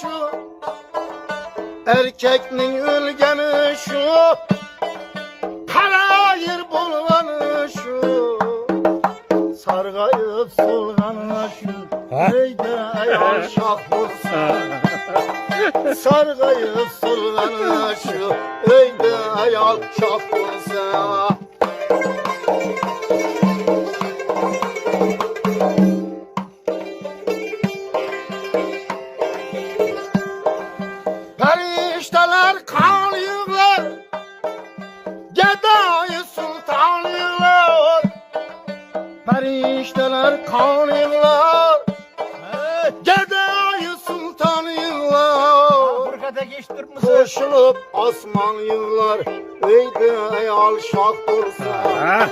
şu, erkeknin ölgeni şu, karayır bulganı şu, sargayıp solganı şu. Neyde ayağın şah olsa, sargayıp solganı şu, neyde ayağın şah olsa. Perişteler kanıyorlar, Gedayı Sultan yıllar. Perişteler kanıyorlar, Gedayı Sultan yıllar. Koşulup asman yıllar, Eyde eyal şah dursa.